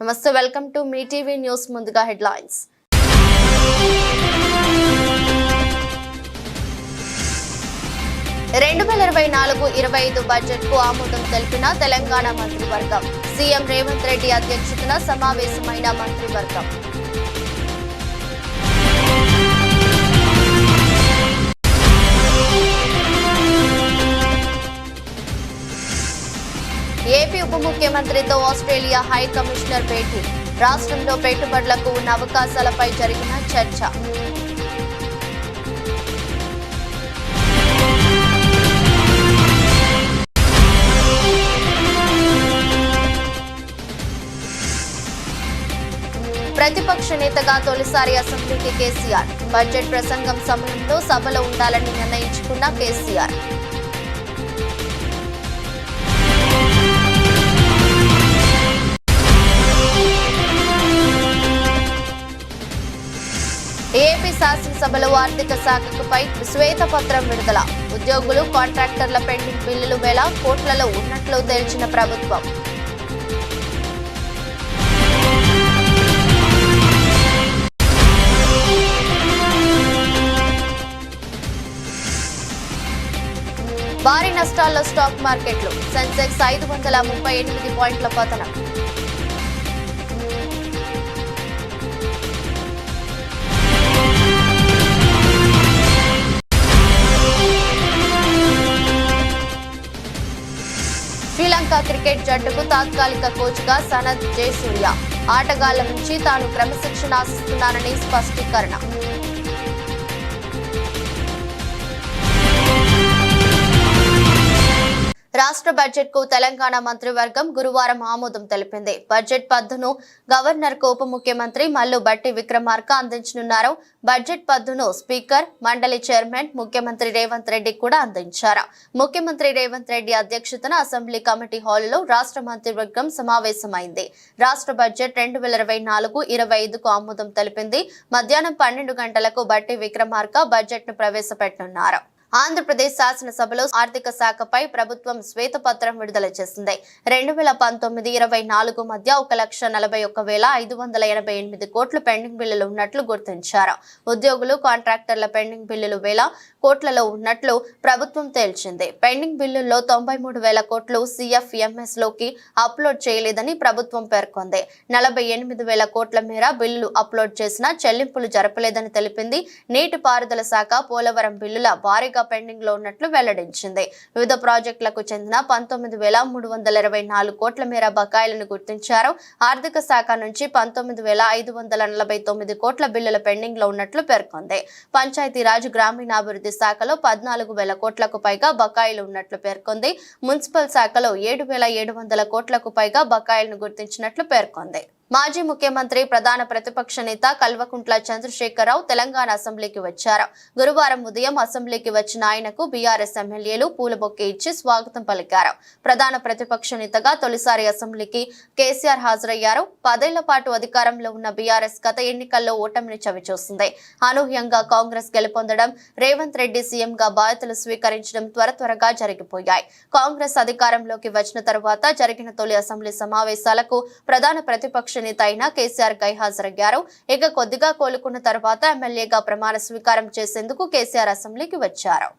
నమస్తే, welcome to me TV news. ముందుగా headlines. రెండు 2024-25 బడ్జెట్ కు ఆమోదం తెలిపిన తెలంగాణ మంత్రివర్గం. సీఎం రేవంత్ రెడ్డి అధ్యక్షతన సమావేశమైన మంత్రివర్గం. ఏపీ ఉప ముఖ్యమంత్రితో ఆస్ట్రేలియా హై కమిషనర్ భేటీ. రాష్ట్రంలో పెట్టుబడులకు ఉన్న అవకాశాలపై జరిగిన చర్చ. ప్రతిపక్ష నేతగా తొలిసారి అసెంబ్లీకి కేసీఆర్. బడ్జెట్ ప్రసంగం సమయంలో సభలో ఉండాలని నిర్ణయించుకున్న కేసీఆర్. ఏపీ శాసనసభలో ఆర్థిక శాఖపై శ్వేతపత్రం విడుదల. ఉద్యోగులు, కాంట్రాక్టర్ల పెండింగ్ బిల్లులు వేల కోట్లలో ఉన్నట్లు తేల్చిన ప్రభుత్వం. భారీ నష్టాల్లో స్టాక్ మార్కెట్లు. సెన్సెక్స్ 538 పాయింట్ల పతనం. శ్రీలంక క్రికెట్ జట్టుకు తాత్కాలిక కోచ్గా సనత్ జయసూర్య. ఆటగాళ్ల నుంచి తాను క్రమశిక్షణ ఆశిస్తున్నానని స్పష్టీకరణ. రాష్ట్ర బడ్జెట్ కు తెలంగాణ మంత్రివర్గం గురువారం ఆమోదం తెలిపింది. బడ్జెట్ పద్దును గవర్నర్ కు ఉప ముఖ్యమంత్రి మల్లు భట్టి విక్రమార్క అందించనున్నారు. బడ్జెట్ పద్దును స్పీకర్, మండలి చైర్మన్ ముఖ్యమంత్రి రేవంత్ రెడ్డి కూడా అందించారు. ముఖ్యమంత్రి రేవంత్ రెడ్డి అధ్యక్షతన అసెంబ్లీ కమిటీ హాల్లో రాష్ట్ర మంత్రివర్గం సమావేశమైంది. రాష్ట్ర బడ్జెట్ 2024-25కు ఆమోదం తెలిపింది. మధ్యాహ్నం 12 గంటలకు భట్టి విక్రమార్క బడ్జెట్ ను ప్రవేశపెట్టనున్నారు. ఆంధ్రప్రదేశ్ శాసనసభలో ఆర్థిక శాఖపై ప్రభుత్వం శ్వేతపత్రం విడుదల చేసింది. 2019-24 మధ్య 1,41,588 కోట్లు పెండింగ్ బిల్లులు ఉన్నట్లు గుర్తించారు. ఉద్యోగులు, కాంట్రాక్టర్ల పెండింగ్ బిల్లులు 1,000 కోట్లలో ఉన్నట్లు ప్రభుత్వం తేల్చింది. పెండింగ్ బిల్లుల్లో 93,000 కోట్లు CFMS లోకి అప్లోడ్ చేయలేదని ప్రభుత్వం పేర్కొంది. 48,000 కోట్ల మేర బిల్లులు అప్లోడ్ చేసినా చెల్లింపులు జరపలేదని తెలిపింది. నీటిపారుదల శాఖ పోలవరం బిల్లుల భారీగా పెండింగ్ లో ఉన్నట్లు వెల్లడించింది. వివిధ ప్రాజెక్టులకు చెందిన 19,324 కోట్ల మేర బకాయిలను గుర్తించారు. ఆర్థిక శాఖ నుంచి 19,549 కోట్ల బిల్లుల పెండింగ్ లో ఉన్నట్లు పేర్కొంది. పంచాయతీరాజ్, గ్రామీణాభివృద్ధి శాఖలో 14,000 కోట్లకు పైగా బకాయిలు ఉన్నట్లు పేర్కొంది. మున్సిపల్ శాఖలో 7,700 కోట్లకు పైగా బకాయిలను గుర్తించినట్లు పేర్కొంది. మాజీ ముఖ్యమంత్రి, ప్రధాన ప్రతిపక్ష నేత కల్వకుంట్ల చంద్రశేఖరరావు తెలంగాణ అసెంబ్లీకి వచ్చారు. గురువారం ఉదయం అసెంబ్లీకి వచ్చిన ఆయనకు బీఆర్ఎస్ ఎమ్మెల్యేలు పూలబొకే ఇచ్చి స్వాగతం పలికారు. ప్రధాన ప్రతిపక్ష నేతగా తొలిసారి అసెంబ్లీకి కేసీఆర్ హాజరయ్యారు. 10 ఏళ్ల పాటు అధికారంలో ఉన్న బీఆర్ఎస్ గత ఎన్నికల్లో ఓటమిని చవిచూసింది. అనూహ్యంగా కాంగ్రెస్ గెలుపొందడం, రేవంత్ రెడ్డి సీఎంగా బాధ్యతలు స్వీకరించడం త్వరగా జరిగిపోయాయి. కాంగ్రెస్ అధికారంలోకి వచ్చిన తరువాత జరిగిన తొలి అసెంబ్లీ సమావేశాలకు ప్రధాన ప్రతిపక్ష నేత అయిన కేసీఆర్ గైహాజరయ్యారు. ఇక కొద్దిగా కోలుకున్న తర్వాత ఎమ్మెల్యేగా ప్రమాణ స్వీకారం చేసేందుకు కేసీఆర్ అసెంబ్లీకి వచ్చారు.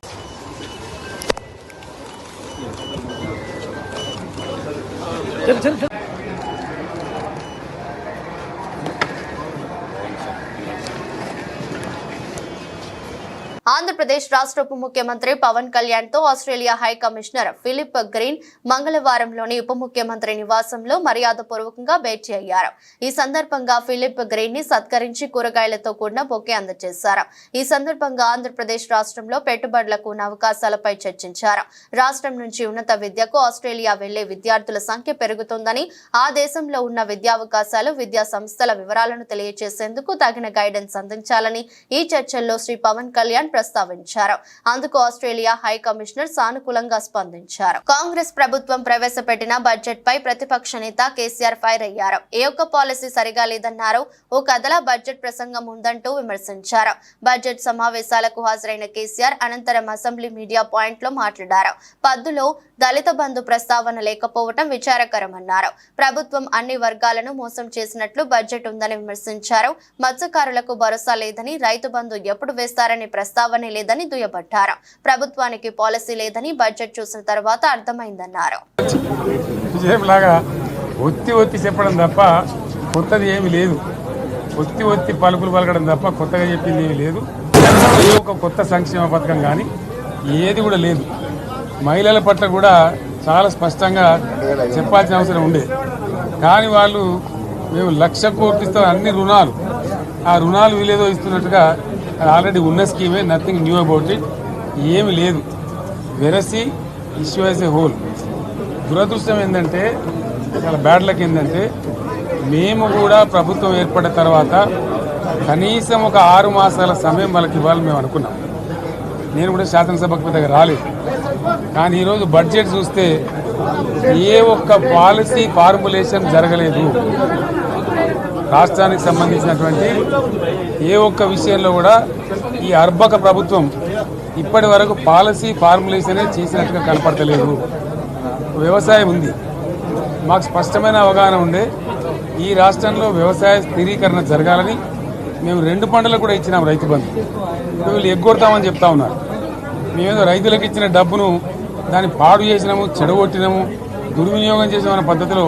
ఆంధ్రప్రదేశ్ రాష్ట్ర ఉప ముఖ్యమంత్రి పవన్ కళ్యాణ్ తో Australia high commissioner Philip Green మంగళవారంలోని ఉప ముఖ్యమంత్రి నివాసంలో మర్యాదపూర్వకంగా భేటీ అయ్యారు. ఈ సందర్భంగా ఫిలిప్ గ్రీన్ ని సత్కరించి కూరగాయలతో కూడిన బొకే అందజేశారు. ఈ సందర్భంగా ఆంధ్రప్రదేశ్ రాష్ట్రంలో పెట్టుబడులకు ఉన్న అవకాశాలపై చర్చించారు. రాష్ట్రం నుంచి ఉన్నత విద్యకు ఆస్ట్రేలియా వెళ్లే విద్యార్థుల సంఖ్య పెరుగుతోందని, ఆ దేశంలో ఉన్న విద్యావకాశాలు, విద్యా సంస్థల వివరాలను తెలియజేసేందుకు తగిన గైడెన్స్ అందించాలని ఈ చర్చల్లో శ్రీ పవన్ కళ్యాణ్ ప్రస్తావించారు. అందుకు ఆస్ట్రేలియా హై కమిషనర్ సానుకూలంగా స్పందించారు. కాంగ్రెస్ ప్రభుత్వం ప్రవేశపెట్టిన బడ్జెట్ పై ప్రతిపక్ష నేత కేసీఆర్ ఫైర్ అయ్యారు. ఏ ఒక్క పాలసీ సరిగా లేదన్నారు. ఓ కథలా బడ్జెట్ ప్రసంగం ఉందంటూ విమర్శించారు. బడ్జెట్ సమావేశాలకు హాజరైన కేసీఆర్ అనంతరం అసెంబ్లీ మీడియా పాయింట్ లో మాట్లాడారు. పద్దులో దళిత బంధు ప్రస్తావన లేకపోవడం విచారకరమన్నారు. ప్రభుత్వం అన్ని వర్గాలను మోసం చేసినట్లు బడ్జెట్ ఉందని విమర్శించారు. మత్స్యకారులకు భరోసా లేదని, రైతు బంధు ఎప్పుడు వేస్తారని ప్రస్తావనే లేదని దుయ్యబట్టారు. ప్రభుత్వానికి పాలసీ లేదని బడ్జెట్ చూసిన తర్వాత అర్థమైందన్నారు. ఒత్తి చెప్పడం తప్ప కొత్తది ఏమి లేదు. ఒత్తి పలుకులు పలకడం తప్ప కొత్తగా చెప్పింది ఏమి లేదు. ఒక కొత్త సంక్షేమ పథకం కానీ ఏది కూడా లేదు. మహిళల పట్ల కూడా చాలా స్పష్టంగా చెప్పాల్సిన అవసరం ఉండే. కానీ వాళ్ళు మేము 1,00,000 కోట్లు ఇస్తాం అన్ని రుణాలు, ఆ రుణాలు వీలేదో ఇస్తున్నట్టుగా అది ఆల్రెడీ ఉన్న స్కీమే, నథింగ్ న్యూ అబౌట్ ఇట్, ఏమి లేదు. వెరసి ఇష్యూ యాజ్ ఏ హోల్. దురదృష్టం ఏంటంటే, చాలా బ్యాడ్ లక్ ఏంటంటే, మేము కూడా ప్రభుత్వం ఏర్పడిన తర్వాత కనీసం ఒక 6 మాసాల సమయం వాళ్ళకి ఇవ్వాలని మేము అనుకున్నాం. నేను కూడా శాసనసభకు దగ్గర రాలేదు. కానీ ఈరోజు బడ్జెట్ చూస్తే ఏ ఒక్క పాలసీ ఫార్ములేషన్ జరగలేదు. రాష్ట్రానికి సంబంధించినటువంటి ఏ ఒక్క విషయంలో కూడా ఈ అర్బక ప్రభుత్వం ఇప్పటి వరకు పాలసీ ఫార్ములేషనే చేసినట్టుగా కనపడతలేదు. వ్యవసాయం ఉంది, మాకు స్పష్టమైన అవగాహన ఉండే ఈ రాష్ట్రంలో వ్యవసాయ స్థిరీకరణ జరగాలని మేము 2 పంటలకు కూడా ఇచ్చినాం రైతు బంధు. వీళ్ళు ఎగ్గొడతామని చెప్తా ఉన్నారు. మేమేదో రైతులకు ఇచ్చిన డబ్బును దాన్ని పాడు చేసినాము, చెడగొట్టినాము, దుర్వినియోగం చేసామన్న పద్ధతిలో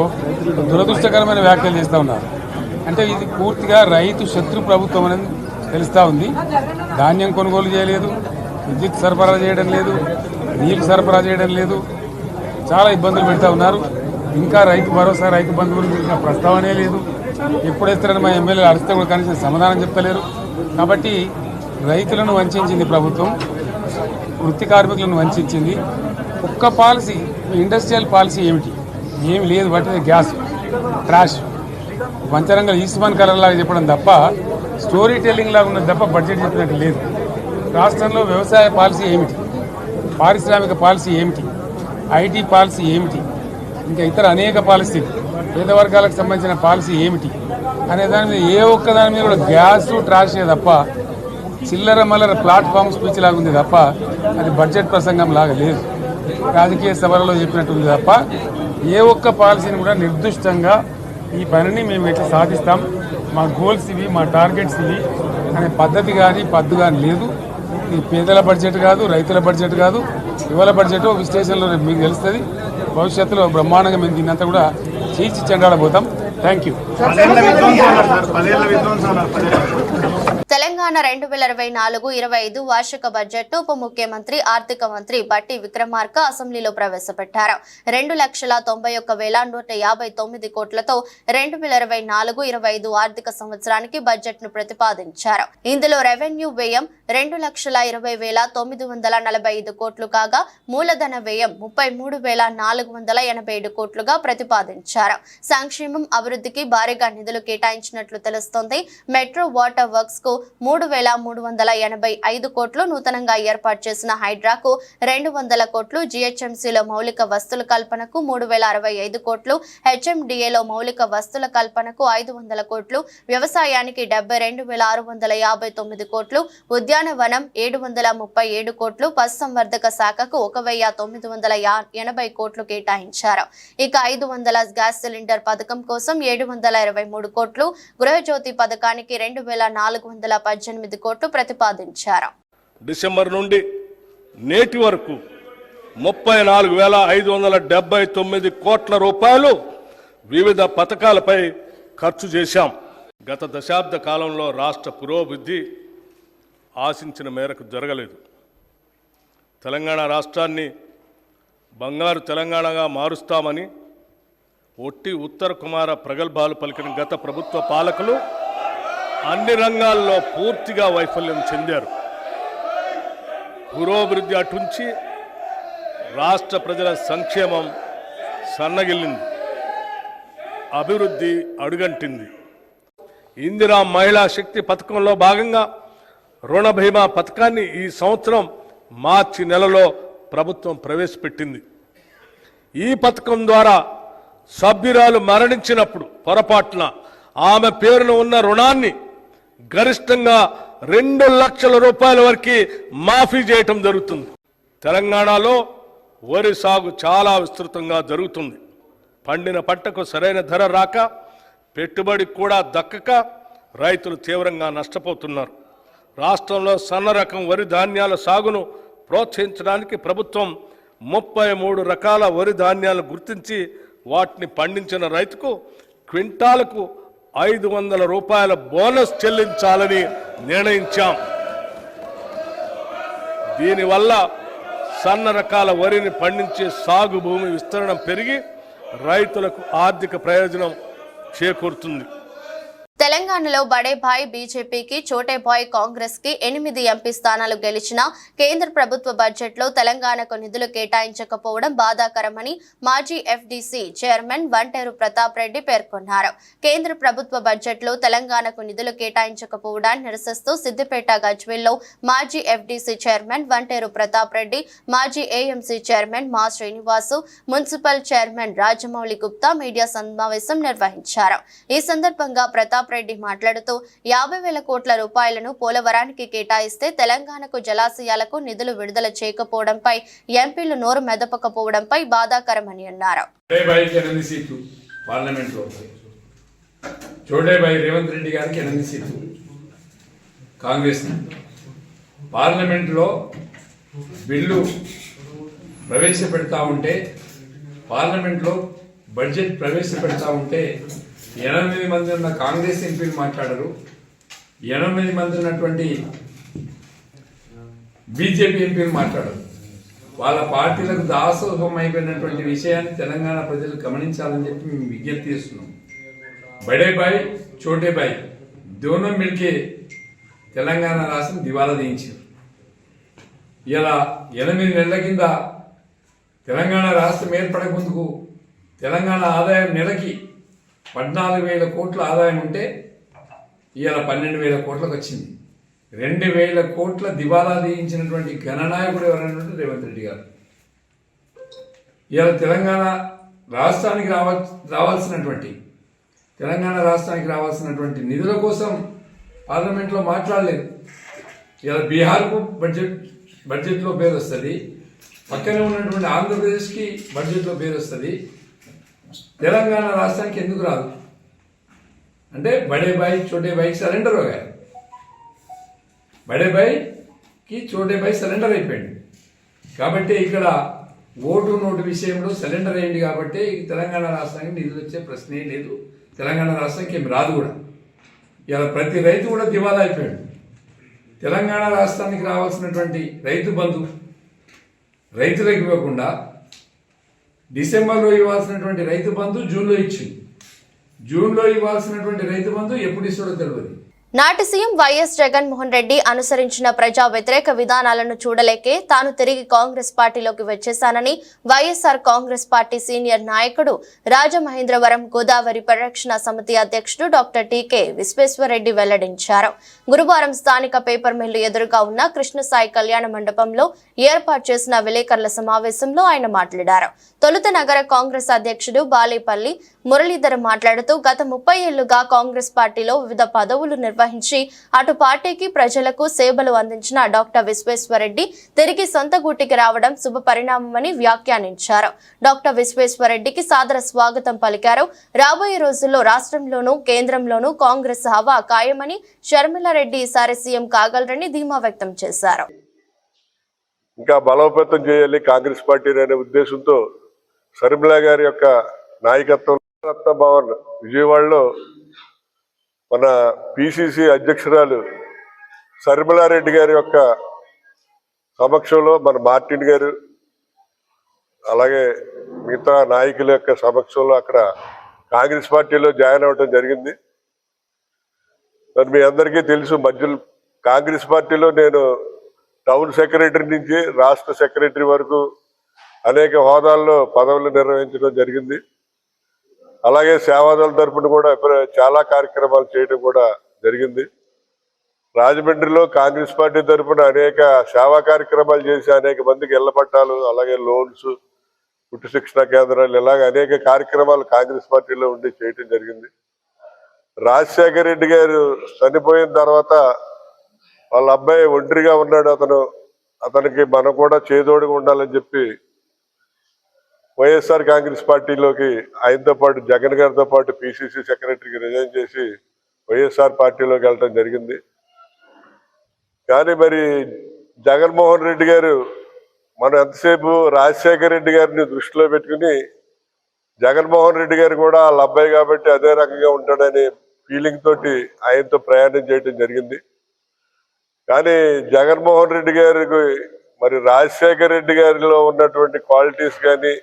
దురదృష్టకరమైన వ్యాఖ్యలు చేస్తూ ఉన్నారు. అంటే ఇది పూర్తిగా రైతు శత్రు ప్రభుత్వం అనేది తెలుస్తూ ఉంది. ధాన్యం కొనుగోలు చేయలేదు, విద్యుత్ సరఫరా చేయడం లేదు, నీళ్లు సరఫరా చేయడం లేదు, చాలా ఇబ్బందులు పెడతా ఉన్నారు. ఇంకా రైతు భరోసా, రైతు బంధు గురించి ప్రస్తావనే లేదు. ఎప్పుడేస్తారని మా ఎమ్మెల్యేలు అడిగితే కూడా కనీసం సమాధానం చెప్తలేరు. కాబట్టి రైతులను వంచింది ప్రభుత్వం, వృత్తి కార్మికులను వంచింది. ఒక్క పాలసీ, ఇండస్ట్రియల్ పాలసీ ఏమిటి? ఏమి లేదు. బట్టి గ్యాస్ ట్రాష్ పంచరంగ ఈస్మాన్ కలర్ లాగా చెప్పడం తప్ప, స్టోరీ టెల్లింగ్ లాగా ఉన్నది తప్ప బడ్జెట్ చెప్పినట్టు లేదు. రాష్ట్రంలో వ్యవసాయ పాలసీ ఏమిటి, పారిశ్రామిక పాలసీ ఏమిటి, ఐటీ పాలసీ ఏమిటి, ఇంకా ఇతర అనేక పాలసీలు, పేద వర్గాలకు సంబంధించిన పాలసీ ఏమిటి అనే దాని మీద ఏ ఒక్క దాని మీద కూడా గ్యాస్ ట్రాషే తప్ప, చిల్లర మల్లర ప్లాట్ఫామ్ స్పీచ్ లాగా ఉంది తప్ప అది బడ్జెట్ ప్రసంగం లాగా లేదు. రాజకీయ సభలలో చెప్పినట్టుంది తప్ప ఏ ఒక్క పాలసీని కూడా నిర్దిష్టంగా ఈ పనిని మేము ఎట్లా సాధిస్తాం, మా గోల్స్ ఇవి, మా టార్గెట్స్ ఇవి అనే పద్ధతి కానీ పద్దు కానీ లేదు. ఇది పేదల బడ్జెట్ కాదు, రైతుల బడ్జెట్ కాదు, యువల బడ్జెట్. విశ్లేషణలో మీకు తెలుస్తుంది. భవిష్యత్తులో బ్రహ్మాండంగా మేము దీన్నంతా కూడా చీల్చి చెండాడబోతాం. Thank you. తెలంగాణ 2024-25 వార్షిక బడ్జెట్ ఉప ముఖ్యమంత్రి ఆర్థిక మంత్రి బట్టి విక్రమార్క అసెంబ్లీలో ప్రవేశపెట్టారు. 2,91,159 కోట్లతో 2024-25 ఆర్థిక సంవత్సరానికి బడ్జెట్ ను ప్రతిపాదించారు. ఇందులో రెవెన్యూ వ్యయం 2,20,945 కోట్లు కాగా మూలధన వ్యయం 33,487 కోట్లుగా ప్రతిపాదించారు. సంక్షేమం, అభివృద్ధికి భారీగా నిధులు కేటాయించినట్లు తెలుస్తోంది. మెట్రో వాటర్ వర్క్స్ కు 3,385 కోట్లు, నూతనంగా ఏర్పాటు చేసిన హైడ్రాకు 200 కోట్లు, జిహెచ్ఎంసీలో మౌలిక వస్తుల కల్పనకు 3,065 కోట్లు, హెచ్ఎండిఏలో మౌలిక వస్తుల కల్పనకు 500 కోట్లు, వ్యవసాయానికి 72,659 కోట్లు, ఉద్యానవనం 737 కోట్లు, పశుసంవర్ధక శాఖకు 1,980 కోట్లు కేటాయించారు. ఇక 500 గ్యాస్ సిలిండర్ పథకం కోసం 723 కోట్లు, గృహజ్యోతి పథకానికి 2,418 కోట్లు ప్రతిపాదించారు. డిసెంబర్ నుండి నేటి వరకు 34,579 కోట్ల రూపాయలు వివిధ పథకాలపై ఖర్చు చేశాం. గత దశాబ్ద కాలంలో రాష్ట్ర పురోభివృద్ధి ఆశించిన మేరకు జరగలేదు. తెలంగాణ రాష్ట్రాన్ని బంగారు తెలంగాణగా మారుస్తామని ఒట్టి ఉత్తర కుమార ప్రగల్భాలు పలికిన గత ప్రభుత్వ పాలకులు అన్ని రంగాల్లో పూర్తిగా వైఫల్యం చెందారు. పురోభివృద్ధి అటుంచి రాష్ట్ర ప్రజల సంక్షేమం సన్నగిల్లింది, అభివృద్ధి అడుగంటింది. ఇందిరా మహిళా శక్తి పథకంలో భాగంగా రుణ బీమా పథకాన్ని ఈ సంవత్సరం మార్చి నెలలో ప్రభుత్వం ప్రవేశపెట్టింది. ఈ పథకం ద్వారా సభ్యురాలు మరణించినప్పుడు పొరపాటున ఆమె పేరున ఉన్న రుణాన్ని గరిష్టంగా 2 లక్షల రూపాయల వరకు మాఫీ చేయటం జరుగుతుంది. తెలంగాణలో వరి సాగు చాలా విస్తృతంగా జరుగుతుంది. పండిన పంటకు సరైన ధర రాక, పెట్టుబడి కూడా దక్కక రైతులు తీవ్రంగా నష్టపోతున్నారు. రాష్ట్రంలో సన్న రకం వరి ధాన్యాల సాగును ప్రోత్సహించడానికి ప్రభుత్వం 33 రకాల వరి ధాన్యాలను గుర్తించి వాటిని పండించిన రైతుకు క్వింటాలకు 500 రూపాయల బోనస్ చెల్లించాలని నిర్ణయించాం. దీనివల్ల సన్న రకాల వరిని పండించే సాగు భూమి విస్తరణ పెరిగి రైతులకు ఆర్థిక ప్రయోజనం చేకూరుతుంది. తెలంగాణలో బడే భాయ్ బీజేపీకి చోటే భాయ్ కాంగ్రెస్ కి 8 ఎంపీ స్థానాలు గెలిచిన కేంద్ర ప్రభుత్వ బడ్జెట్ లో తెలంగాణకు నిధులు కేటాయించకపోవడం బాధాకరమని మాజీ ఎఫ్డీసీ చైర్మన్ వంటేరు ప్రతాప్ రెడ్డి పేర్కొన్నారు. కేంద్ర ప్రభుత్వ బడ్జెట్ లో తెలంగాణకు నిధులు కేటాయించకపోవడాన్ని నిరసిస్తూ సిద్దిపేట గజ్వేల్లో మాజీ ఎఫ్డీసీ చైర్మన్ వంటేరు ప్రతాప్ రెడ్డి, మాజీ ఏఎంసీ చైర్మన్ మా Srinivas, municipal chairman Rajamouli Gupta media సమావేశం నిర్వహించారు. ఈ సందర్భంగా ప్రతాప్ రెడ్డి మాట్లాడుతూ 50,000 కోట్ల రూపాయలను పోలవరానికి కేటాయిస్తే తెలంగాణకు జలాశయాలకు నిధులు విడుదల చేయకపోవడంపై ఎంపీలు నోరు మెదపకపోవడంపై బాధాకరమని అన్నారు. చోటేబాయి రేవంత్ రెడ్డి గారికి 8 సీట్లు కాంగ్రెస్. పార్లమెంట్లో బిల్లు ప్రవేశపెడతా ఉంటే, పార్లమెంట్లో బడ్జెట్ ప్రవేశపెడతా ఉంటే 8 మంది ఉన్న కాంగ్రెస్ ఎంపీలు మాట్లాడరు, 8 మంది ఉన్నటువంటి బీజేపీ ఎంపీలు మాట్లాడరు. వాళ్ళ పార్టీలకు దాసోహం అయిపోయినటువంటి విషయాన్ని తెలంగాణ ప్రజలు గమనించాలని చెప్పి మేము విజ్ఞప్తి చేస్తున్నాం. బడే బాయ్ చోటే బాయ్ దోనో మిల్కే తెలంగాణ రాష్ట్రం దివాలా తీయించారు. ఇలా 8 నెలల కింద తెలంగాణ రాష్ట్రం ఏర్పడక ముందుకు తెలంగాణ ఆదాయం నెలకి 14,000 కోట్ల ఆదాయం ఉంటే ఇవాళ 12,000 కోట్లకు వచ్చింది. 2,000 కోట్ల దివాలా తీయించినటువంటి గణనాయకుడు ఎవరైనా రేవంత్ రెడ్డి గారు. ఇవాళ తెలంగాణ రాష్ట్రానికి రావాల్సినటువంటి నిధుల కోసం పార్లమెంట్లో మాట్లాడలేదు. ఇవాళ బీహార్కు బడ్జెట్లో పేరు వస్తుంది, పక్కనే ఉన్నటువంటి ఆంధ్రప్రదేశ్కి బడ్జెట్లో పేరు వస్తుంది, తెలంగాణ రాష్ట్రానికి ఎందుకు రాదు అంటే బడే బాయ్ చోటే బాయ్కి సరెండర్ అయ్యారు. బడే బాయ్కి చోటే బాయ్ సరెండర్ అయిపోయింది కాబట్టి ఇక్కడ ఓటు నోటు విషయంలో సరెండర్ అయ్యింది కాబట్టి తెలంగాణ రాష్ట్రానికి నిధులు వచ్చే ప్రశ్నే లేదు. తెలంగాణ రాష్ట్రానికి ఏమి రాదు కూడా. ఇలా ప్రతి రైతు కూడా దివాలా అయిపోయాడు. తెలంగాణ రాష్ట్రానికి రావాల్సినటువంటి రైతు బంధు రైతులకు ఇవ్వకుండా డిసెంబర్లో ఇవ్వాల్సినటువంటి రైతు బంధు జూన్లో ఇచ్చింది. జూన్లో ఇవ్వాల్సినటువంటి రైతు బంధు ఎప్పుడు ఇస్తాడో తెలియదు. నాటి సీఎం వైఎస్ జగన్మోహన్ రెడ్డి అనుసరించిన ప్రజా వ్యతిరేక విధానాలను చూడలేకే తాను తిరిగి కాంగ్రెస్ పార్టీలోకి వచ్చేశానని వైఎస్ఆర్ కాంగ్రెస్ పార్టీ సీనియర్ నాయకుడు రాజమహేంద్రవరం గోదావరి పరిరక్షణ సమితి అధ్యక్షుడు డాక్టర్ టీకే విశ్వేశ్వరరెడ్డి వెల్లడించారు. గురువారం స్థానిక పేపర్ మిల్లు ఎదురుగా ఉన్న కృష్ణసాయి కళ్యాణ మండపంలో ఏర్పాటు చేసిన విలేకరుల సమావేశంలో ఆయన మాట్లాడారు. తొలుత నగర కాంగ్రెస్ అధ్యక్షుడు బాలేపల్లి మురళీధర్ మాట్లాడుతూ గత 30 ఏళ్లుగా కాంగ్రెస్ పార్టీలో వివిధ పదవులు నిర్వహించి అటు పార్టీకి ప్రజలకు సేవలు అందించిన డాక్టర్ విశ్వేశ్వరరెడ్డి తిరిగి సొంత గూటికి రావడం శుభ పరిణామమని వ్యాఖ్యానించారు. డాక్టర్ విశ్వేశ్వరరెడ్డికి సాదర స్వాగతం పలికారు. రాబోయే రోజుల్లో రాష్ట్రంలోనూ కేంద్రంలోనూ కాంగ్రెస్ హవా ఖాయమని షర్మిలారెడ్డి ఈసారి సీఎం కాగలరని ధీమా వ్యక్తం చేశారు. ఇంకా బలోపేతం చేయాలి కాంగ్రెస్ పార్టీ అనే ఉద్దేశంతో షర్మిలా గారి యొక్క నాయకత్వం రత్న భవన్ విజయవాడలో మన పిసిసి అధ్యక్షురాలు షర్మిలారెడ్డి గారి యొక్క సమక్షంలో మన మార్టిన్ గారు అలాగే మిగతా నాయకుల యొక్క సమక్షంలో అక్కడ కాంగ్రెస్ పార్టీలో జాయిన్ అవ్వడం జరిగింది. మరి మీ అందరికీ తెలుసు, మధ్యలో కాంగ్రెస్ పార్టీలో నేను టౌన్ సెక్రటరీ నుంచి రాష్ట్ర సెక్రటరీ వరకు అనేక హోదాల్లో పదవులు నిర్వహించడం జరిగింది. అలాగే సేవాదళ తరపున కూడా చాలా కార్యక్రమాలు చేయడం కూడా జరిగింది. రాజమండ్రిలో కాంగ్రెస్ పార్టీ తరఫున అనేక సేవా కార్యక్రమాలు చేసి అనేక మందికి ఇళ్ల పట్టాలు, అలాగే లోన్స్, కుట్టు శిక్షణ కేంద్రాలు, ఇలాగ అనేక కార్యక్రమాలు కాంగ్రెస్ పార్టీలో ఉండి చేయటం జరిగింది. రాజశేఖర రెడ్డి గారు చనిపోయిన తర్వాత వాళ్ళ అబ్బాయి ఒంటరిగా ఉన్నాడు. అతనికి మనం కూడా చేదోడుగా ఉండాలని చెప్పి వైఎస్ఆర్ కాంగ్రెస్ పార్టీలోకి ఆయనతో పాటు జగన్ గారితో పాటు పిసిసి సెక్రటరీకి రిజైన్ చేసి వైఎస్ఆర్ పార్టీలోకి వెళ్ళటం జరిగింది. కానీ మరి జగన్మోహన్ రెడ్డి గారు మనం ఎంతసేపు రాజశేఖర రెడ్డి గారిని దృష్టిలో పెట్టుకుని జగన్మోహన్ రెడ్డి గారు కూడా వాళ్ళ అబ్బాయి కాబట్టి అదే రకంగా ఉంటాడనే ఫీలింగ్ తోటి ఆయనతో ప్రయాణం చేయడం జరిగింది. కానీ జగన్మోహన్ రెడ్డి గారికి మరి రాజశేఖర రెడ్డి గారిలో ఉన్నటువంటి క్వాలిటీస్ కానీ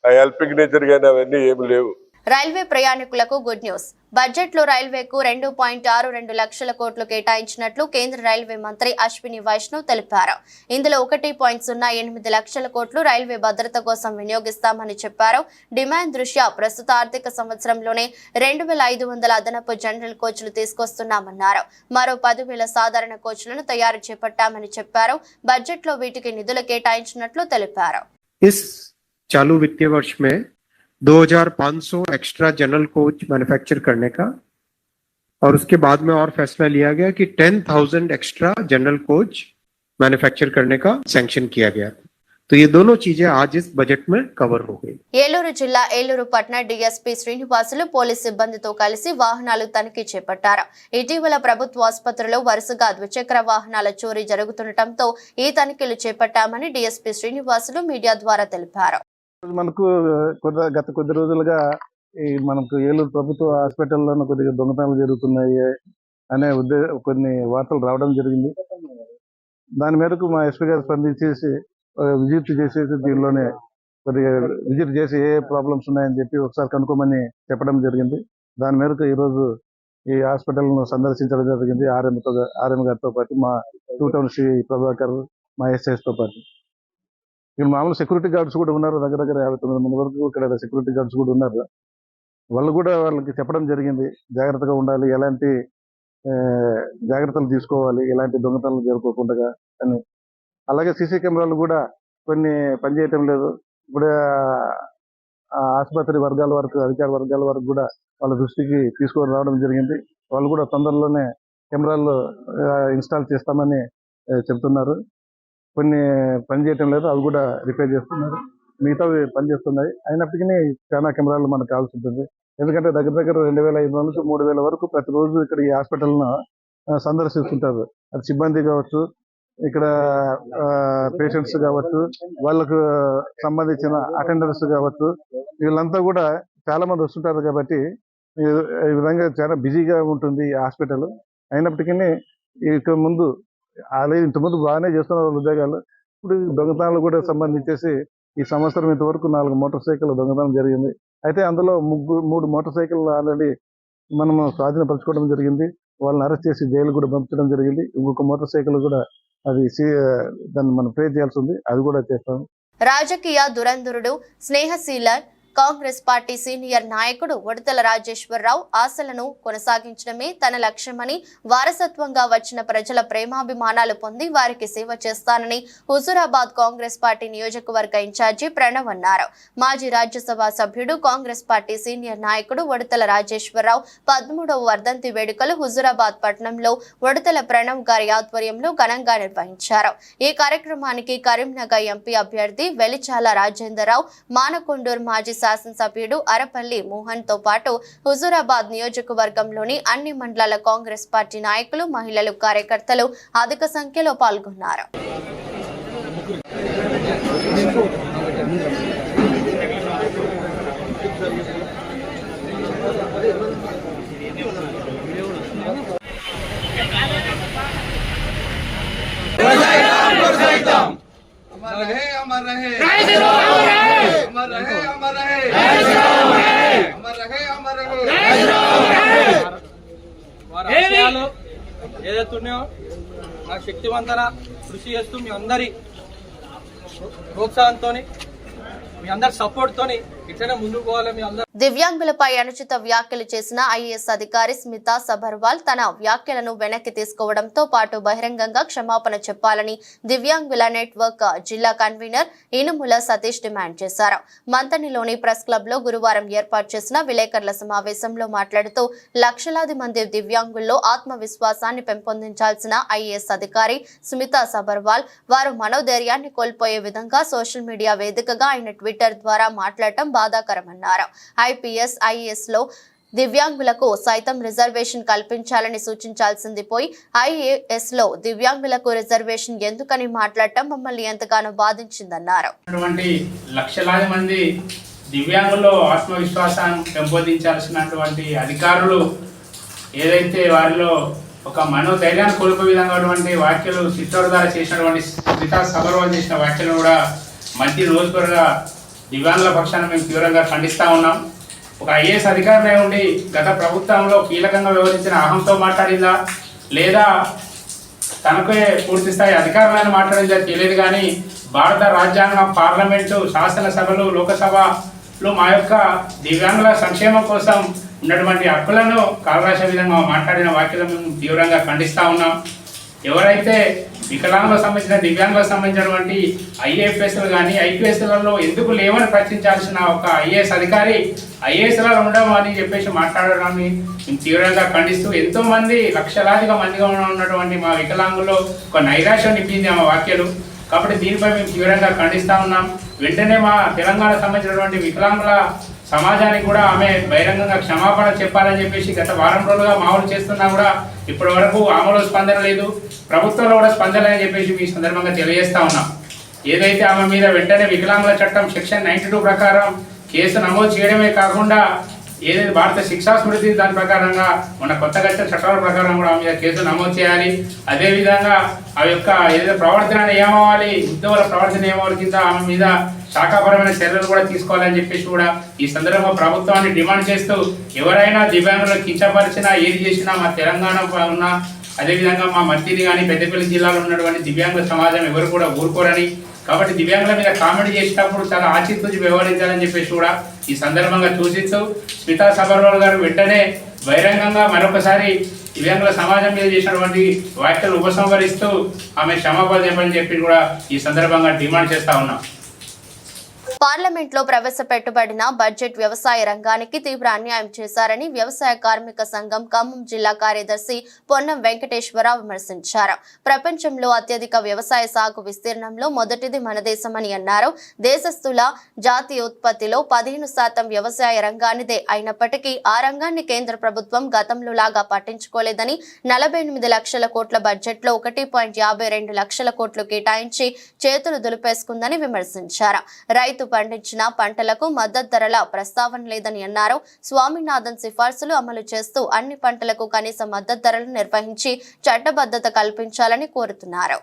ఆ హెల్పింగ్ నేచర్ కానీ అవన్నీ ఏమి లేవు. రైల్వే ప్రయాణికులకు గుడ్ న్యూస్. బడ్జెట్ లో రైల్వేకు 2.62 లక్షల కోట్లు కేటాయించినట్లు కేంద్ర రైల్వే మంత్రి అశ్విని వైష్ణవ్ తెలిపారు. ఇందులో 1.08 లక్షల కోట్లు రైల్వే భద్రత కోసం వినియోగిస్తామని చెప్పారు. డిమాండ్ దృష్ట్యా ప్రస్తుత ఆర్థిక సంవత్సరంలోనే 2,500 అదనపు జనరల్ కోచ్లు తీసుకొస్తున్నామన్నారు. మరో 10,000 సాధారణ కోచ్లను తయారు చేపట్టామని చెప్పారు. బడ్జెట్ లో వీటికి నిధులు కేటాయించినట్లు తెలిపారు. चालू वित्तीय वर्ष में 2,500 एक्स्ट्रा जनरल कोच मैन्युफैक्चर करने का और उसके बाद में और फैसला लिया गया कि 10,000 एक्स्ट्रा जनरल कोच मैन्युफैक्चर करने का सैंक्शन किया गया. तो ये दोनों चीजें आज इस बजट में कवर हो गई. ఏలూరు జిల్లా ఏలూరు పట్టణ డీఎస్పీ శ్రీనివాసులు పోలీస్ సిబ్బందితో కలిసి వాహనాలు తనిఖీ చేపట్టారు. ఇటీవల ప్రభుత్వ ఆసుపత్రిలో వరుసగా ద్విచక్ర వాహనాల చోరీ జరుగుతుండటంతో ఈ తనిఖీలు చేపట్టామని డీఎస్పీ శ్రీనివాసులు మీడియా ద్వారా తెలిపారు. మనకు గత కొద్ది రోజులుగా మనకు ఏలూరు ప్రభుత్వ హాస్పిటల్లోనూ కొద్దిగా దొంగతనాలు జరుగుతున్నాయి అనే కొన్ని వార్తలు రావడం జరిగింది. దాని మేరకు మా ఎస్పీ గారు స్పందించేసి విజిట్ చేసేసి దీనిలోనే కొద్దిగా విజిట్ చేసి ఏ ప్రాబ్లమ్స్ ఉన్నాయని చెప్పి ఒకసారి కనుక్కోమని చెప్పడం జరిగింది. దాని మేరకు ఈరోజు ఈ హాస్పిటల్ను సందర్శించడం జరిగింది. ఆర్ఎం గారితో పాటు మా 2 టౌన్ శ్రీ ప్రభాకర్, మా ఎస్ఐస్తో పాటు. ఇక్కడ మామూలు సెక్యూరిటీ గార్డ్స్ కూడా ఉన్నారు. దగ్గర 59 మంది వరకు ఇక్కడ సెక్యూరిటీ గార్డ్స్ కూడా ఉన్నారు. వాళ్ళకి చెప్పడం జరిగింది జాగ్రత్తగా ఉండాలి, ఎలాంటి జాగ్రత్తలు తీసుకోవాలి, ఎలాంటి దొంగతనాలు జరుపుకోకుండా అని. అలాగే సీసీ కెమెరాలు కూడా కొన్ని పనిచేయటం లేదు. ఇప్పుడు ఆసుపత్రి వర్గాల వరకు, అధికార వర్గాల వరకు కూడా వాళ్ళ దృష్టికి తీసుకొని రావడం జరిగింది. వాళ్ళు కూడా తొందరలోనే కెమెరాలు ఇన్స్టాల్ చేస్తామని చెప్తున్నారు. కొన్ని పనిచేయటం లేదు, అవి కూడా రిపేర్ చేస్తున్నారు. మిగతావి పనిచేస్తున్నాయి. అయినప్పటికీ చాలా కెమెరాలు మనకు కావాల్సి ఉంటుంది. ఎందుకంటే దగ్గర 2,500 నుంచి 3,000 వరకు ప్రతిరోజు ఇక్కడ ఈ హాస్పిటల్ను సందర్శిస్తుంటారు. అది సిబ్బంది కావచ్చు, ఇక్కడ పేషెంట్స్ కావచ్చు, వాళ్ళకు సంబంధించిన అటెండర్స్ కావచ్చు, వీళ్ళంతా కూడా చాలా మంది వస్తుంటారు. కాబట్టి ఈ విధంగా చాలా బిజీగా ఉంటుంది ఈ హాస్పిటల్. అయినప్పటికీ ఇంతకుముందు బాగానే చేస్తున్నారు ఉద్యోగాలు. ఇప్పుడు దొంగతనాలు కూడా సంబంధించేసి ఈ సంవత్సరం ఇంతవరకు 4 మోటార్ సైకిల్ దొంగతనం జరిగింది. అయితే అందులో 3 మోటార్ సైకిల్ ఆల్రెడీ మనము స్వాధీనపరచుకోవడం జరిగింది. వాళ్ళని అరెస్ట్ చేసి జైలు కూడా పంపించడం జరిగింది. ఇంకొక మోటార్ సైకిల్ కూడా దాన్ని మనం పే చేయాల్సి ఉంది, అది కూడా చేస్తాము. రాజకీయ దురంధరుడు స్నేహశీలర్ కాంగ్రెస్ పార్టీ సీనియర్ నాయకుడు ఉడతల రాజేశ్వరరావు ఆశలను కొనసాగించడమే తన లక్ష్యమని, వారసత్వంగా వచ్చిన ప్రజల ప్రేమాభిమానాలు పొంది వారికి సేవ చేస్తానని హుజూరాబాద్ కాంగ్రెస్ పార్టీ నియోజకవర్గ ఇన్ఛార్జి ప్రణవ్ అన్నారు. మాజీ రాజ్యసభ సభ్యుడు కాంగ్రెస్ పార్టీ సీనియర్ నాయకుడు ఉడతల రాజేశ్వరరావు 13వ వర్ధంతి వేడుకలు హుజూరాబాద్ పట్టణంలో ఉడతల ప్రణవ్ గారి ఆధ్వర్యంలో ఘనంగా నిర్వహించారు. ఈ కార్యక్రమానికి కరీంనగర్ ఎంపీ అభ్యర్థి వెలిచాల రాజేందర్రావు, మానకొండూరు మాజీ శాసనసభ్యుడు అరపల్లి మోహన్ తో పాటు హుజూరాబాద్ నియోజకవర్గంలోని అన్ని మండలాల కాంగ్రెస్ పార్టీ నాయకులు, మహిళలు, కార్యకర్తలు అధిక సంఖ్యలో పాల్గొన్నారు. ఏదైతున్నాయో ఆ శక్తివంతన కృషి చేస్తూ మీ అందరి ప్రోత్సాహంతో, మీ అందరి సపోర్ట్తోని ఇట్లనే ముందుకు పోవాలి మీ అందరూ. దివ్యాంగులపై అనుచిత వ్యాఖ్యలు చేసిన ఐఏఎస్ అధికారి స్మితా సబర్వాల్ తన వ్యాఖ్యలను వెనక్కి తీసుకోవడంతో పాటు బహిరంగంగా క్షమాపణ చెప్పాలని దివ్యాంగుల నెట్వర్క్ జిల్లా కన్వీనర్ ఇనుముల సతీష్ డిమాండ్ చేశారు. మంతనిలోని ప్రెస్ క్లబ్ లో గురువారం ఏర్పాటు చేసిన విలేకరుల సమావేశంలో మాట్లాడుతూ లక్షలాది మంది దివ్యాంగుల్లో ఆత్మవిశ్వాసాన్ని పెంపొందించాల్సిన ఐఏఎస్ అధికారి స్మితా సబర్వాల్ వారు మనోధైర్యాన్ని కోల్పోయే విధంగా సోషల్ మీడియా వేదికగా ఆయన ట్విట్టర్ ద్వారా మాట్లాడటం బాధాకరమన్నారు. ఐపీఎస్ ఐఏఎస్ లో దివ్యాంగులకు సైతం రిజర్వేషన్ కల్పించాలని సూచించాల్సింది పోయి ఐఏఎస్ లో దివ్యాంగులకు రిజర్వేషన్ ఎందుకని మాట్లాడటం మమ్మల్ని ఎంతగానో బాధించిందన్నారు. లక్షలాది మంది దివ్యాంగుల్లో ఆత్మవిశ్వాసాన్ని పెంపొందించాల్సినటువంటి అధికారులు ఏదైతే వారిలో ఒక మనోధైర్యాన్ని కోల్పోయే విధంగా వ్యాఖ్యలు చిత్తూరు ద్వారా చేసినటువంటి స్మితా సబర్వాల్ చేసిన వ్యాఖ్యలు కూడా మంచి రోజుగా దివ్యాంగుల పక్షాన మేము తీవ్రంగా ఖండిస్తూ ఉన్నాం. ఒక ఐఏఎస్ అధికారినే ఉండి గత ప్రభుత్వంలో కీలకంగా వ్యవహరించిన అహంతో మాట్లాడిందా లేదా తనకే పూర్తి స్థాయి అధికారులైన మాట్లాడిందా తెలియదు. కానీ భారత రాజ్యాంగం, పార్లమెంటు, శాసనసభలు, లోకసభలు మా యొక్క దివ్యాంగుల సంక్షేమం కోసం ఉన్నటువంటి హక్కులను కాలరాసే విధంగా మాట్లాడిన వ్యాఖ్యలను మేము తీవ్రంగా ఖండిస్తూ ఉన్నాం. ఎవరైతే వికలాంగులకు సంబంధించిన దివ్యాంగులకు సంబంధించినటువంటి ఐఏఎఫ్ఎస్లు కానీ ఐపీఎస్లలో ఎందుకు లేవని ప్రశ్నించాల్సిన ఒక ఐఏఎస్ అధికారి ఐఏఎస్లలో ఉండము అని చెప్పేసి మాట్లాడడాన్ని మేము తీవ్రంగా ఖండిస్తూ ఎంతోమంది లక్షలాదిగా మందిగా ఉన్నటువంటి మా వికలాంగుల్లో ఒక నైరాశ్యం నింపింది ఆమె వ్యాఖ్యలు. కాబట్టి దీనిపై మేము తీవ్రంగా ఖండిస్తూ ఉన్నాం. వెంటనే మా తెలంగాణ సంబంధించినటువంటి వికలాంగుల సమాజానికి కూడా ఆమె బహిరంగంగా క్షమాపణ చెప్పాలని చెప్పేసి గత వారం రోజులుగా మామూలు చేస్తున్నా కూడా ఇప్పటి వరకు ఆమెలో స్పందన లేదు, ప్రభుత్వంలో కూడా స్పందన అని చెప్పేసి మీ సందర్భంగా తెలియజేస్తా ఉన్నాం. ఏదైతే ఆమె మీద వెంటనే వికలాంగుల చట్టం సెక్షన్ 92 ప్రకారం కేసు నమోదు చేయడమే కాకుండా ఏదైతే భారత శిక్షా స్మృతి దాని ప్రకారంగా మన కొత్తగా వచ్చిన చట్టాల ప్రకారం కూడా ఆమె మీద కేసు నమోదు చేయాలి. అదేవిధంగా ఆ యొక్క ఏదైతే ప్రవర్తన నియమావళి, ఉద్యోగుల ప్రవర్తన నియమావళి కింద ఆమె మీద శాఖాపరమైన చర్యలు కూడా తీసుకోవాలని చెప్పేసి కూడా ఈ సందర్భంగా ప్రభుత్వాన్ని డిమాండ్ చేస్తూ ఎవరైనా దివ్యాంగులను కించపరిచినా ఏది చేసినా మా తెలంగాణ ఉన్న అదేవిధంగా మా మత్తిని కానీ పెద్దపల్లి జిల్లాలో ఉన్నటువంటి దివ్యాంగుల సమాజం ఎవరు కూడా ఊరుకోరని, కాబట్టి దివ్యాంగుల మీద కామెంట్ చేసేటప్పుడు చాలా ఆచితూచి వ్యవహరించాలని చెప్పేసి కూడా ఈ సందర్భంగా సూచిస్తూ స్మితా సబర్వాల్ గారు వెంటనే బహిరంగంగా మరొకసారి దివ్యాంగుల సమాజం మీద చేసినటువంటి వ్యాఖ్యలు ఉపసంహరిస్తూ ఆమె క్షమాపణ చెప్పని చెప్పి కూడా ఈ సందర్భంగా డిమాండ్ చేస్తా ఉన్నాం. పార్లమెంట్ లో ప్రవేశపెట్టబడిన బడ్జెట్ వ్యవసాయ రంగానికి తీవ్ర అన్యాయం చేశారని వ్యవసాయ కార్మిక సంఘం ఖమ్మం జిల్లా కార్యదర్శి పొన్నం వెంకటేశ్వరరావు విమర్శించారు. ప్రపంచంలో అత్యధిక వ్యవసాయ సాగు విస్తీర్ణంలో మొదటిది మన దేశమని అన్నారు. దేశస్థుల జాతీయ ఉత్పత్తిలో 15% వ్యవసాయ రంగానిదే అయినప్పటికీ ఆ రంగాన్ని కేంద్ర ప్రభుత్వం గతంలో లాగా పట్టించుకోలేదని 48 లక్షల కోట్ల బడ్జెట్ లో 1.52 లక్షల కోట్లు కేటాయించి చేతులు దులిపేసుకుందని విమర్శించారు. రైతు పండించిన పంటలకు మద్దతు ధరల ప్రస్తావన లేదని అన్నారు. స్వామినాథన్ సిఫార్సులు అమలు చేస్తూ అన్ని పంటలకు కనీస మద్దతు ధరలు నిర్వహించి చట్టబద్ధత కల్పించాలని కోరుతున్నారు.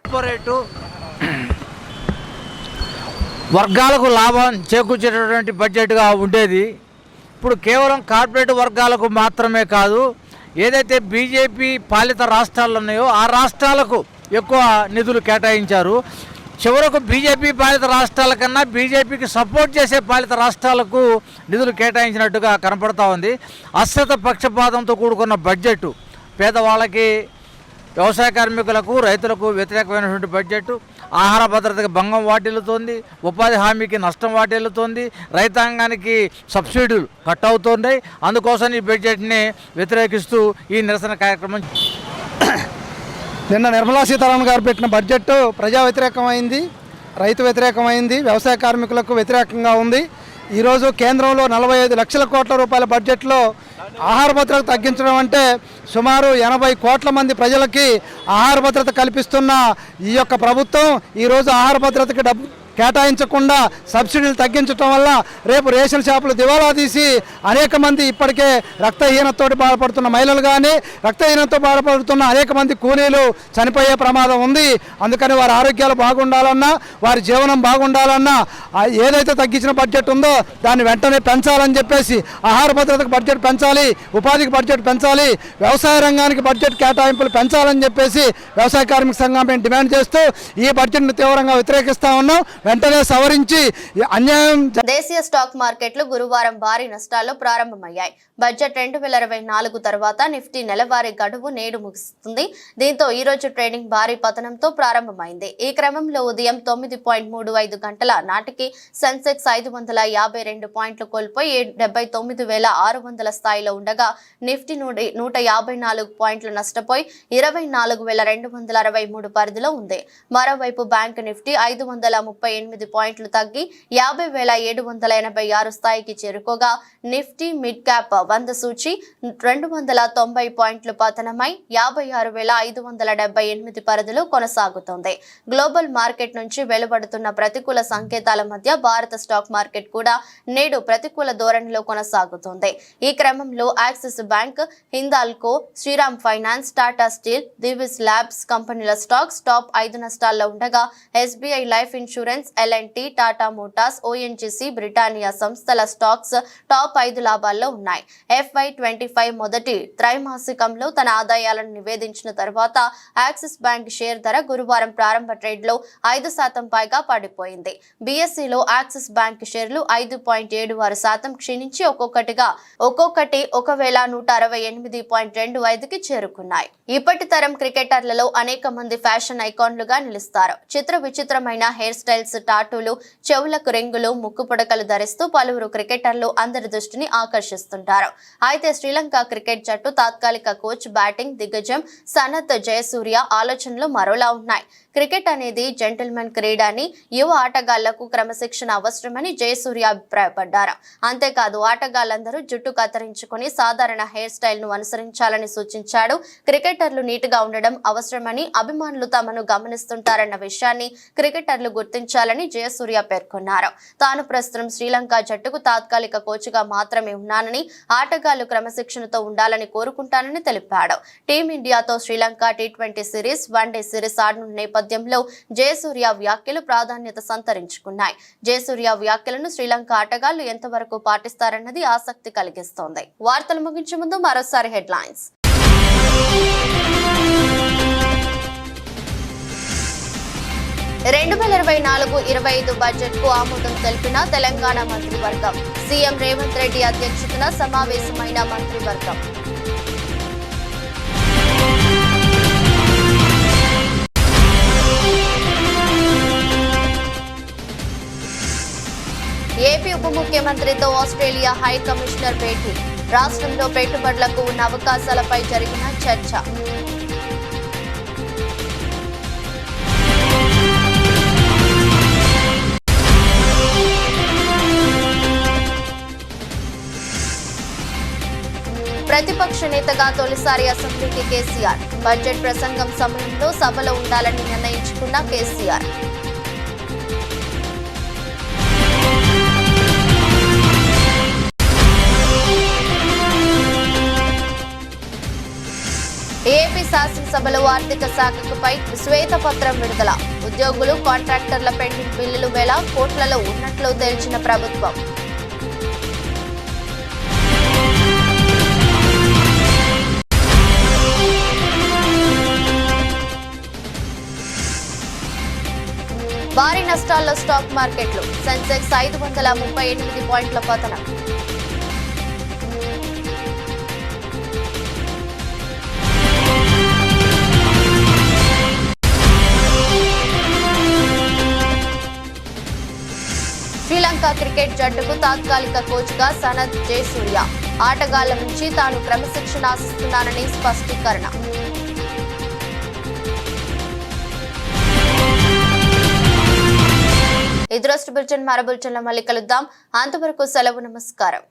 వర్గాలకు లాభం చేకూర్చేటటువంటి బడ్జెట్గా ఉండేది ఇప్పుడు కేవలం కార్పొరేట్ వర్గాలకు మాత్రమే కాదు, ఏదైతే బీజేపీ పాలిత రాష్ట్రాలు ఉన్నాయో ఆ రాష్ట్రాలకు ఎక్కువ నిధులు కేటాయించారు. చివరకు బీజేపీ పాలిత రాష్ట్రాల కన్నా బీజేపీకి సపోర్ట్ చేసే పాలిత రాష్ట్రాలకు నిధులు కేటాయించినట్టుగా కనపడతా ఉంది. అశ్రద్ధ పక్షపాతంతో కూడుకున్న బడ్జెట్ పేదవాళ్ళకి, వ్యవసాయ కార్మికులకు, రైతులకు వ్యతిరేకమైనటువంటి బడ్జెట్. ఆహార భద్రతకి భంగం వాటిల్లుతోంది, ఉపాధి హామీకి నష్టం వాటిల్లుతోంది, రైతాంగానికి సబ్సిడీలు కట్ అవుతున్నాయి. అందుకోసం ఈ బడ్జెట్ని వ్యతిరేకిస్తూ ఈ నిరసన కార్యక్రమం. నిన్న నిర్మలా సీతారామన్ గారు పెట్టిన బడ్జెట్ ప్రజా వ్యతిరేకమైంది, రైతు వ్యతిరేకమైంది, వ్యవసాయ కార్మికులకు వ్యతిరేకంగా ఉంది. ఈరోజు కేంద్రంలో 45 లక్షల కోట్ల రూపాయల బడ్జెట్లో ఆహార భద్రత తగ్గించడం అంటే సుమారు 80 కోట్ల మంది ప్రజలకి ఆహార భద్రత కల్పిస్తున్న ఈ యొక్క ప్రభుత్వం ఈరోజు ఆహార భద్రతకి డబ్బు కేటాయించకుండా సబ్సిడీలు తగ్గించడం వల్ల రేపు రేషన్ షాపులు దివాలా తీసి అనేక మంది ఇప్పటికే రక్తహీనతతో బాధపడుతున్న మహిళలు కానీ, రక్తహీనతతో బాధపడుతున్న అనేక మంది కూలీలు చనిపోయే ప్రమాదం ఉంది. అందుకని వారి ఆరోగ్యాలు బాగుండాలన్నా, వారి జీవనం బాగుండాలన్నా ఏదైతే తగ్గించిన బడ్జెట్ ఉందో దాన్ని వెంటనే పెంచాలని చెప్పేసి ఆహార భద్రతకు బడ్జెట్ పెంచాలి, ఉపాధికి బడ్జెట్ పెంచాలి, వ్యవసాయ రంగానికి బడ్జెట్ కేటాయింపులు పెంచాలని చెప్పేసి వ్యవసాయ కార్మిక సంఘం మేము డిమాండ్ చేస్తూ ఈ బడ్జెట్ను తీవ్రంగా వ్యతిరేకిస్తూ ఉన్నాం. వెంటనే సవరించి అన్యాయం. దేశీయ స్టాక్ మార్కెట్లు గురువారం భారీ నష్టాల్లో ప్రారంభమయ్యాయి. బడ్జెట్ 2024 తర్వాత నిఫ్టీ నెలవారీ గడువు నేడు ముగుస్తుంది. దీంతో ఈ రోజు ట్రేడింగ్ భారీ పతనంతో ప్రారంభమైంది. ఈ క్రమంలో ఉదయం 9.35 గంటల నాటికి సెన్సెక్స్ 552 పాయింట్లు కోల్పోయి 79,600 స్థాయిలో ఉండగా నిఫ్టీ 154 పాయింట్లు నష్టపోయి 24,263 పరిధిలో ఉంది. మరోవైపు బ్యాంక్ నిఫ్టీ 538 పాయింట్లు తగ్గి 50,786 స్థాయికి చేరుకోగా నిఫ్టీ మిడ్ క్యాప్ 100 సూచి 290 పాయింట్లు పతనమై 56,578 పరిధిలో కొనసాగుతోంది. గ్లోబల్ మార్కెట్ నుంచి వెలువడుతున్న ప్రతికూల సంకేతాల మధ్య భారత స్టాక్ మార్కెట్ కూడా నేడు ప్రతికూల ధోరణిలో కొనసాగుతోంది. ఈ క్రమంలో Axis bank, Hindalco, Shriram finance, Tata steel, Divis labs కంపెనీల స్టాక్స్ టాప్ 5 నష్టాల్లో ఉండగా SBI life insurance, LNT, Tata motors, ONGC, Britannia సంస్థల స్టాక్స్ టాప్ 5 లాభాల్లో ఉన్నాయి. FY25 మొదటి త్రైమాసికంలో తన ఆదాయాలను నివేదించిన తర్వాత యాక్సిస్ బ్యాంక్ షేర్ ధర గురువారం ప్రారంభ ట్రేడ్లో 5% పైగా పడిపోయింది. బీఎస్ఈలో యాక్సిస్ బ్యాంక్ షేర్లు 5.76% క్షీణించి ఒక్కొక్కటి 1,168.25కి చేరుకున్నాయి. ఇప్పటి తరం క్రికెటర్లలో అనేక మంది ఫ్యాషన్ ఐకాన్లుగా నిలుస్తారు. చిత్ర విచిత్రమైన హెయిర్ స్టైల్స్, టాటూలు, చెవులకు రింగులు, ముక్కు పుడకలు ధరిస్తూ పలువురు క్రికెటర్లు అందరి దృష్టిని ఆకర్షిస్తుంటారు. అయితే శ్రీలంక క్రికెట్ జట్టు తాత్కాలిక కోచ్, బ్యాటింగ్ దిగ్గజం సనత్ జయసూర్య ఆలోచనలు మరోలా ఉన్నాయి. క్రికెట్ అనేది జెంటిల్మెన్ క్రీడ అని, యువ ఆటగాళ్లకు క్రమశిక్షణ అవసరమని జయసూర్య అభిప్రాయపడ్డారు. అంతేకాదు ఆటగాళ్లందరూ జుట్టు కత్తిరించుకుని సాధారణ హెయిర్ స్టైల్ ను అనుసరించాలని సూచించాడు. క్రికెటర్లు నీట్గా ఉండడం అవసరమని, అభిమానులు తమను గమనిస్తుంటారన్న విషయాన్ని క్రికెటర్లు గుర్తించాలని జయసూర్య పేర్కొన్నారు. తాను ప్రస్తుతం శ్రీలంక జట్టుకు తాత్కాలిక కోచ్గా మాత్రమే ఉన్నానని, ఆటగాళ్లు క్రమశిక్షణతో ఉండాలని కోరుకుంటానని తెలిపాడు. టీమిండియాతో Sri Lanka T20 series, one day series ఆడనున్న నేపథ్యంలో జయసూర్య వ్యాఖ్యలు ప్రాధాన్యత సంతరించుకున్నాయి. జయసూర్య వ్యాఖ్యలను శ్రీలంక ఆటగాళ్లు ఎంతవరకు పాటిస్తారన్నది ఆసక్తి కలిగిస్తోంది. వార్తలు ముగించే ముందు మరోసారి హెడ్లైన్స్. 2024-25 బడ్జెట్ కు ఆమోదం తెలిపిన తెలంగాణ మంత్రివర్గం. సీఎం రేవంత్ రెడ్డి అధ్యక్షతన సమావేశమైన మంత్రివర్గం. ఏపీ ఉప ముఖ్యమంత్రితో ఆస్ట్రేలియా హై కమిషనర్ భేటీ. రాష్ట్రంలో పెట్టుబడులకు ఉన్న అవకాశాలపై జరిగిన చర్చ. ప్రతిపక్ష నేతగా తొలిసారి అసెంబ్లీకి కేసీఆర్. బడ్జెట్ ప్రసంగం సమయంలో సభలో ఉండాలని నిర్ణయించుకున్న కేసీఆర్. ఏపీ శాసనసభలో ఆర్థిక శాఖపై శ్వేతపత్రం విడుదల. ఉద్యోగులు, కాంట్రాక్టర్ల పెండింగ్ బిల్లులు వేల కోట్లలో ఉన్నట్లు తేల్చిన ప్రభుత్వం. భారీ నష్టాల్లో స్టాక్ మార్కెట్లు. సెన్సెక్స్ 538 పాయింట్ల పతనం. శ్రీలంక క్రికెట్ జట్టుకు తాత్కాలిక కోచ్గా సనత్ జయసూర్య. ఆటగాళ్ల నుంచి తాను క్రమశిక్షణ ఆశిస్తున్నానని స్పష్టీకరణ. ఇది రోజు బులెటిన్. మరో బులెటిన్లో మళ్ళీ కలుద్దాం. అంతవరకు సెలవు. నమస్కారం.